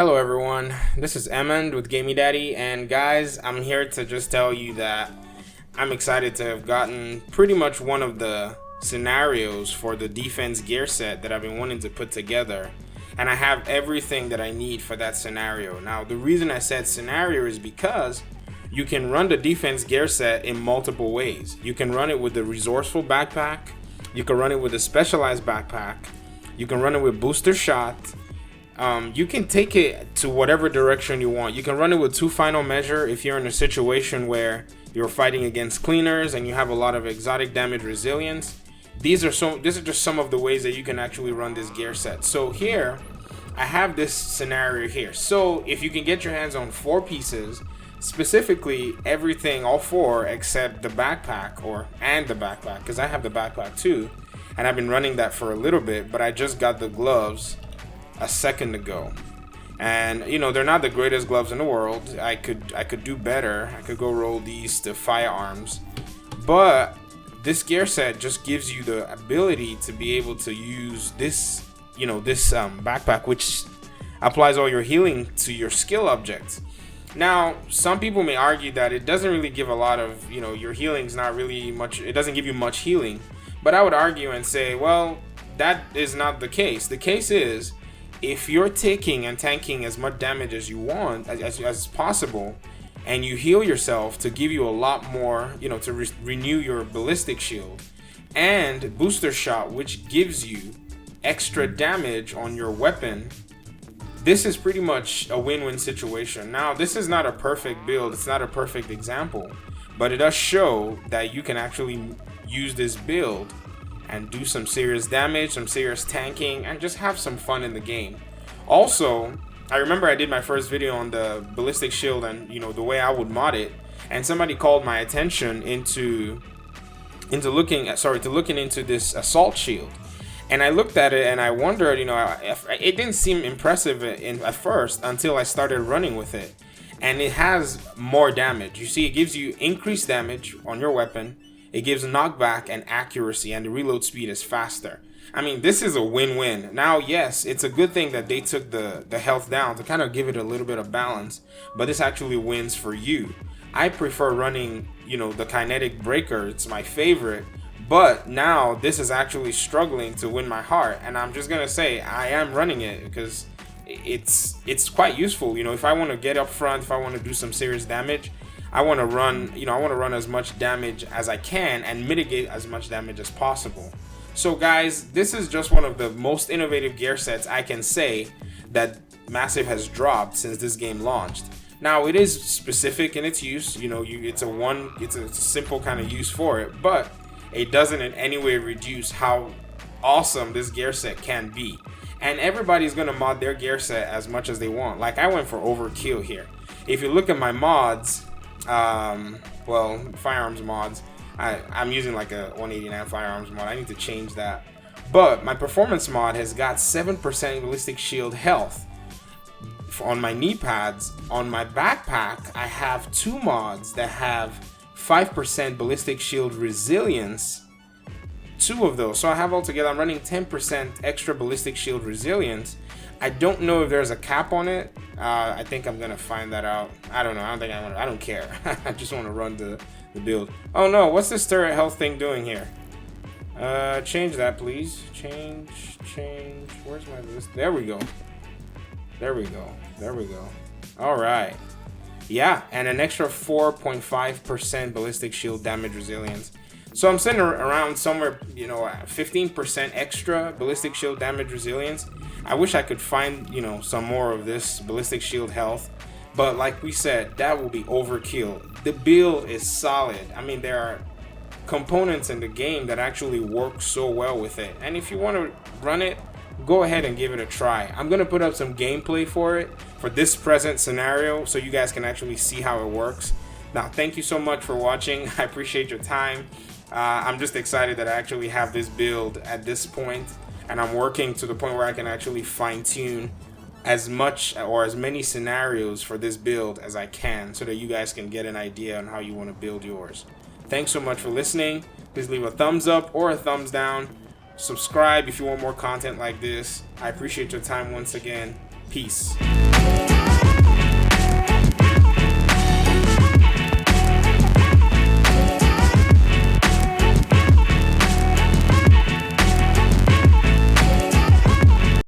Hello everyone, this is Emmond with Gamey Daddy, and guys, I'm here to just tell you that I'm excited to have gotten pretty much one of the scenarios for the D3-FNC Gear set that I've been wanting to put together, and I have everything that I need for that scenario. Now, the reason I said scenario is because you can run the D3-FNC Gear set in multiple ways. You can run it with the resourceful backpack, you can run it with a specialized backpack, you can run it with booster shot. You can take it to whatever direction you want. You can run it with 2 final measure if you're in a situation where you're fighting against cleaners and you have a lot of exotic damage resilience. These are just some of the ways that you can actually run this gear set. So here I have this scenario here. So if you can get your hands on 4 pieces, specifically everything, all 4 except the backpack and the backpack, because I have the backpack too, and I've been running that for a little bit, but I just got the gloves a second ago, and you know, they're not the greatest gloves in the world. I could do better. I could go roll these to firearms, but this gear set just gives you the ability to be able to use this, you know, this backpack, which applies all your healing to your skill objects. Now, some people may argue that it doesn't really give a lot of, you know, your healing's not really much, it doesn't give you much healing, but I would argue and say, well, that is not the case. The case is, if you're taking and tanking as much damage as you want, as possible, and you heal yourself to give you a lot more, you know, to renew your ballistic shield, and booster shot, which gives you extra damage on your weapon, this is pretty much a win-win situation. Now, this is not a perfect build, it's not a perfect example, but it does show that you can actually use this build and do some serious damage, some serious tanking, and just have some fun in the game. Also, I remember I did my first video on the ballistic shield and, you know, the way I would mod it, and somebody called my attention into looking into this assault shield. And I looked at it and I wondered, you know, it didn't seem impressive at first until I started running with it. And it has more damage. You see, it gives you increased damage on your weapon. It gives knockback and accuracy, and the reload speed is faster. I mean, this is a win-win. Now, yes, it's a good thing that they took the health down to kind of give it a little bit of balance, but this actually wins for you. I prefer running, you know, the kinetic breaker. It's my favorite, but now this is actually struggling to win my heart, and I'm just gonna say I am running it because it's quite useful. You know, if I want to get up front, if I want to do some serious damage, I want to run, you know, I want to run as much damage as I can and mitigate as much damage as possible. So guys, this is just one of the most innovative gear sets I can say that Massive has dropped since this game launched. Now, it is specific in its use, you know, it's a simple kind of use for it, but it doesn't in any way reduce how awesome this gear set can be. And everybody's gonna mod their gear set as much as they want. Like, I went for OverKill here. If you look at my mods, well, firearms mods, I'm using like a 189 firearms mod. I need to change that, but my performance mod has got 7% ballistic shield health on my knee pads. On my backpack, I have 2 mods that have 5% ballistic shield resilience, 2 of those, so I have altogether, I'm running 10% extra ballistic shield resilience. I don't know if there's a cap on it. I think I'm gonna find that out. I don't know. I don't care. I just want to run the build. Oh no, what's this turret health thing doing here? Change that, please. Change. Where's my list? There we go. All right. Yeah, and an extra 4.5% ballistic shield damage resilience. So I'm sitting around somewhere, you know, 15% extra ballistic shield damage resilience. I wish I could find, you know, some more of this ballistic shield health, but like we said, that will be overkill. The build is solid. I mean, there are components in the game that actually work so well with it, and if you want to run it, go ahead and give it a try. I'm gonna put up some gameplay for it for this present scenario so you guys can actually see how it works. Now, thank you so much for watching. I appreciate your time. I'm just excited that I actually have this build at this point, and I'm working to the point where I can actually fine-tune as much or as many scenarios for this build as I can so that you guys can get an idea on how you want to build yours. Thanks so much for listening. Please leave a thumbs up or a thumbs down. Subscribe if you want more content like this. I appreciate your time once again. Peace.